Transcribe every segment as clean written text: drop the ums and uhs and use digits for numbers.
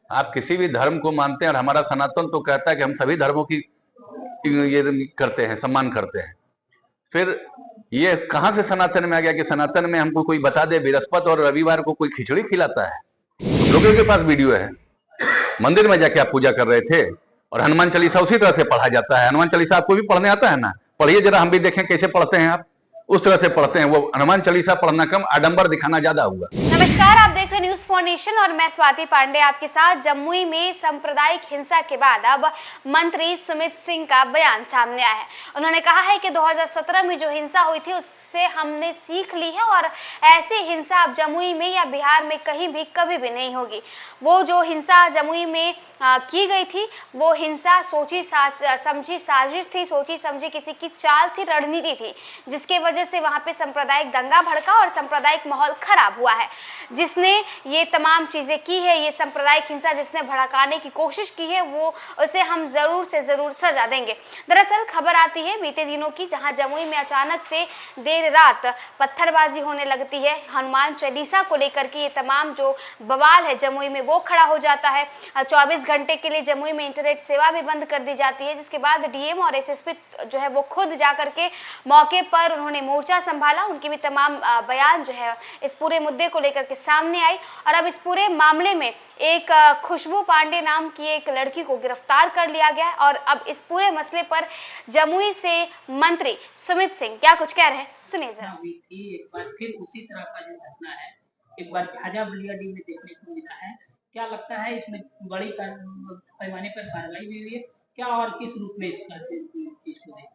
आप किसी भी धर्म को मानते हैं और हमारा सनातन तो कहता है कि हम सभी धर्मों की ये करते हैं, सम्मान करते हैं। फिर ये कहां से सनातन में आ गया कि सनातन में हमको कोई बता दे बृहस्पति और रविवार को कोई खिचड़ी खिलाता है? तुम लोगों के पास वीडियो है, मंदिर में जाके आप पूजा कर रहे थे और हनुमान चालीसा उसी तरह से पढ़ा जाता है। हनुमान चालीसा आपको भी पढ़ने आता है ना? पढ़िए जरा, हम भी देखें कैसे पढ़ते हैं आप। उस तरह से पढ़ते हैं। वो हनुमान चालीसा पढ़ना कम, आडंबर दिखाना ज्यादा हुआ। नमस्कार, आप देख रहे हैं न्यूज फॉर नेशन और मैं स्वाति पांडे आपके साथ। जमुई में सांप्रदायिक हिंसा के बाद अब मंत्री सुमित सिंह का बयान सामने आया है। उन्होंने कहा है कि 2017 में जो हिंसा हुई थी उससे हमने सीख ली है और ऐसी हिंसा अब जमुई में या बिहार में कहीं भी कभी भी नहीं होगी। वो जो हिंसा जमुई में की गई थी वो हिंसा सोची समझी साजिश थी, सोची समझी किसी की चाल थी, रणनीति थी, जिसके वजह से वहां पे सांप्रदायिक दंगा भड़का और सांप्रदायिक माहौल खराब हुआ है। जिसने ये तमाम चीजें की है, ये सांप्रदायिक हिंसा जिसने भड़काने की कोशिश की है, वो उसे हम जरूर से जरूर सजा देंगे। दरअसल खबर आती है बीते दिनों की, जहां जमुई में अचानक से देर रात पत्थरबाजी होने लगती है। हनुमान चालीसा को लेकर के ये तमाम जो बवाल है जमुई में वो खड़ा हो जाता है। 24 घंटे के लिए जमुई में इंटरनेट सेवा भी बंद कर दी जाती है, जिसके बाद डीएम और एसएसपी जो है वो खुद जाकर के मौके पर उन्होंने मोर्चा संभाला। उनकी भी तमाम बयान जो है इस पूरे मुद्दे को लेकर के सामने आई और अब इस पूरे मामले में एक खुशबू पांडे नाम की एक लड़की को गिरफ्तार कर लिया गया है। और अब इस पूरे मसले पर जमुई से मंत्री सुमित सिंह क्या कुछ कह रहे हैं, सुनिए जरा। एक बार फिर उसी तरह का जो घटना है एक बार झाझा बलियाडी में देखने को मिला है। क्या लगता है इसमें बड़ी पैमाने पर कार्रवाई भी हुई है क्या, और किस रूप में इसका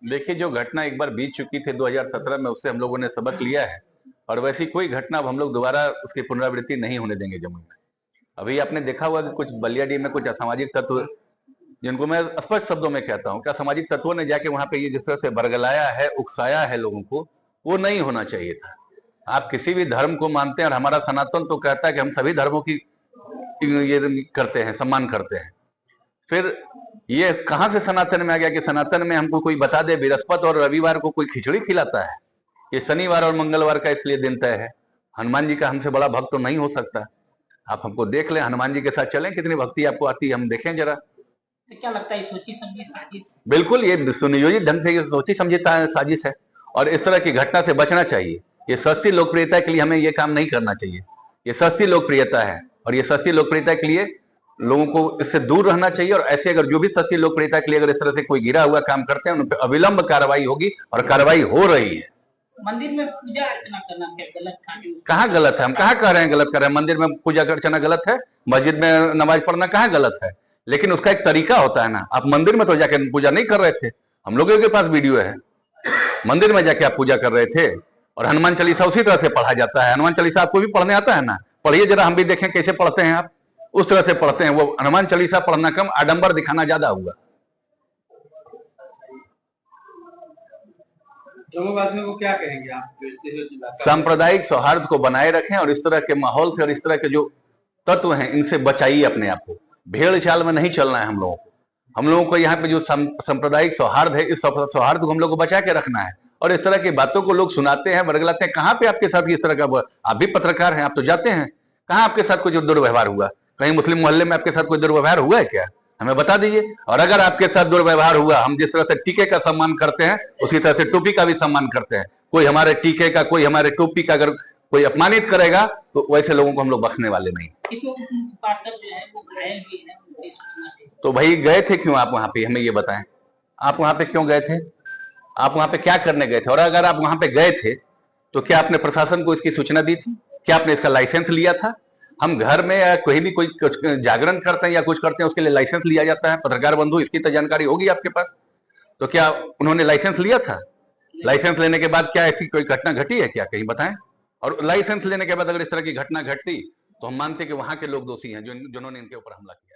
देखिए, जो घटना एक बार बीत चुकी थी 2017 में, उससे हम लोगों ने सबक लिया है और वैसी कोई घटना अब हम लोग दोबारा उसकी पुनरावृत्ति नहीं होने देंगे जमुई में। अभी आपने देखा हुआ कि कुछ बलियाडी में कुछ असामाजिक तत्व, जिनको मैं स्पष्ट शब्दों में कहता हूं कि असामाजिक तत्वों ने जाके वहां पे ये जिस तरह से बरगलाया है, उकसाया है लोगों को, वो नहीं होना चाहिए था। आप किसी भी धर्म को मानते हैं और हमारा सनातन तो कहता है कि हम सभी धर्मों की ये करते हैं, सम्मान करते हैं। फिर ये कहां से सनातन में आ गया कि सनातन में हमको कोई बता दे बृहस्पति और रविवार को कोई खिचड़ी खिलाता है? ये शनिवार और मंगलवार का इसलिए दिन तय है। हनुमान जी का हमसे बड़ा भक्त तो नहीं हो सकता। आप हमको देख लें, हनुमान जी के साथ चलें, कितनी भक्ति आपको आती है, हम देखें जरा। तो क्या लगता है सोची समझी साजिश? बिल्कुल, ये सुनियोजित ढंग से ये सोची समझी साजिश है और इस तरह की घटना से बचना चाहिए। ये सस्ती लोकप्रियता के लिए हमें ये काम नहीं करना चाहिए। ये सस्ती लोकप्रियता है और ये सस्ती लोकप्रियता के लिए लोगों को इससे दूर रहना चाहिए। और ऐसे अगर जो भी सस्ती लोकप्रियता के लिए अगर इस तरह से कोई गिरा हुआ काम करते हैं, उन पर अविलंब कार्रवाई होगी और कार्रवाई हो रही है। मंदिर में पूजा अर्चना करना क्या गलत था? कहाँ गलत है? हम कहाँ कह रहे हैं गलत कर रहे हैं? मंदिर में पूजा अर्चना गलत है, मस्जिद में नमाज पढ़ना कहाँ गलत है? लेकिन उसका एक तरीका होता है ना। आप मंदिर में तो जाके पूजा नहीं कर रहे थे, हम लोगों के पास वीडियो है। मंदिर में जाके आप पूजा कर रहे थे और हनुमान चालीसा उसी तरह से पढ़ा जाता है। हनुमान चालीसा आपको भी पढ़ने आता है ना? पढ़िए जरा, हम भी देखें कैसे पढ़ते हैं आप। उस तरह से पढ़ते हैं। वो हनुमान चालीसा पढ़ना कम, आडंबर दिखाना ज्यादा हुआ। जम्मूवासियों को क्या कहेंगे आप? सांप्रदायिक सौहार्द को बनाए रखें और इस तरह के माहौल से और इस तरह के जो तत्व हैं इनसे बचाइए अपने आप को। भेड़ चाल में नहीं चलना है हम लोगों को। हम लोगों को यहाँ पे जो सांप्रदायिक सौहार्द है, इस सौहार्द को हम लोग को बचा के रखना है। और इस तरह की बातों को लोग सुनाते हैं, बरगलाते हैं। कहाँ पे आपके साथ इस तरह का, आप भी पत्रकार हैं, आप तो जाते हैं, कहाँ आपके साथ कोई दुर्व्यवहार हुआ? कहीं मुस्लिम मोहल्ले में आपके साथ कोई दुर्व्यवहार हुआ है क्या? हमें बता दीजिए। और अगर आपके साथ दुर्व्यवहार हुआ, हम जिस तरह से टीके का सम्मान करते हैं उसी तरह से टोपी का भी सम्मान करते हैं। कोई हमारे टीके का, कोई हमारे टोपी का अगर कोई अपमानित करेगा तो वैसे लोगों को हम लोग बख्शने वाले नहीं। तो भाई गए थे क्यों आप वहां पे? हमें ये बताएं, आप वहां पे क्यों गए थे? आप वहां पे क्या करने गए थे? और अगर आप वहां पे गए थे तो क्या आपने प्रशासन को इसकी सूचना दी थी? क्या आपने इसका लाइसेंस लिया था? हम घर में या कोई भी कोई जागरण करते हैं या कुछ करते हैं, उसके लिए लाइसेंस लिया जाता है। पत्रकार बंधु, इसकी तो जानकारी होगी आपके पास। तो क्या उन्होंने लाइसेंस लिया था? लाइसेंस लेने के बाद क्या ऐसी कोई घटना घटी है क्या? कहीं बताएं। और लाइसेंस लेने के बाद अगर इस तरह की घटना घटती तो हम मानते कि वहां के लोग दोषी हैं जिन्होंने इनके ऊपर हमला किया।